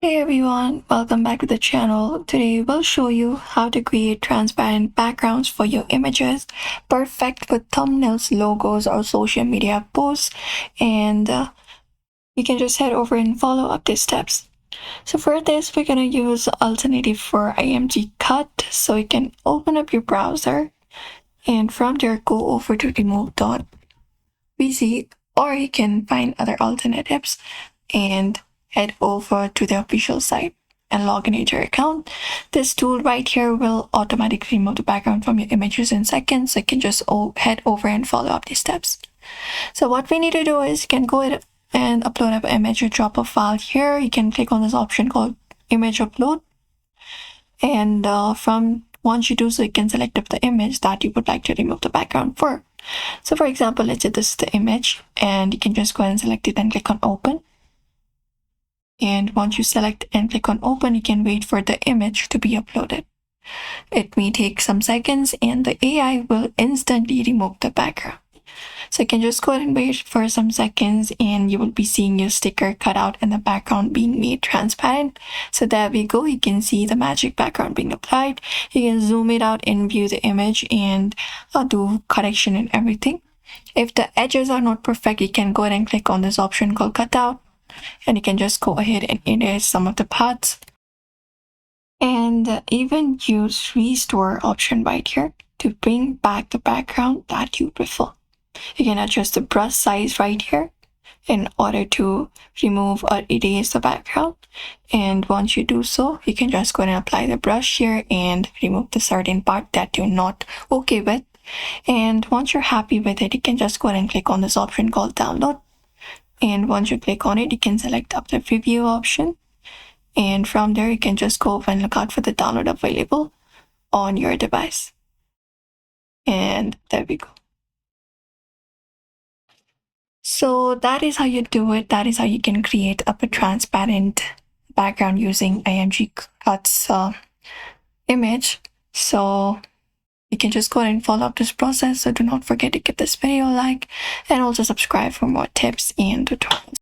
Hey everyone, welcome back to the channel. Today we'll show you how to create transparent backgrounds for your images, perfect for thumbnails, logos, or social media posts. And you can just head over and follow up these steps. So for this, we're gonna use alternative for IMG CUT. So you can open up your browser and from there go over to remove.vz, or you can find other alternatives and head over to the official site and log in into your account. This tool right here will automatically remove the background from your images in seconds. So you can just head over and follow up these steps. So what we need to do is you can go ahead and upload an image or drop a file here. You can click on this option called image upload. And from once you do so, you can select up the image that you would like to remove the background for. So for example, let's say this is the image and you can just go ahead and select it and click on open. And once you select and click on open, you can wait for the image to be uploaded. It may take some seconds and the AI will instantly remove the background. So you can just go ahead and wait for some seconds and you will be seeing your sticker cut out and the background being made transparent. So there we go. You can see the magic background being applied. You can zoom it out and view the image and do correction and everything. If the edges are not perfect, you can go ahead and click on this option called cutout. And you can just go ahead and erase some of the parts and even use restore option right here to bring back the background that you prefer. You can adjust the brush size right here in order to remove or erase the background. And once you do so, you can just go ahead and apply the brush here and remove the certain part that you're not okay with. And once you're happy with it, you can just go ahead and click on this option called download. And once you click on it, you can select up the preview option. And from there, you can just go and look out for the download available on your device. And there we go. So that is how you do it. That is how you can create up a transparent background using IMG CUT's image. So you can just go ahead and follow up this process. So do not forget to give this video a like and also subscribe for more tips and tutorials.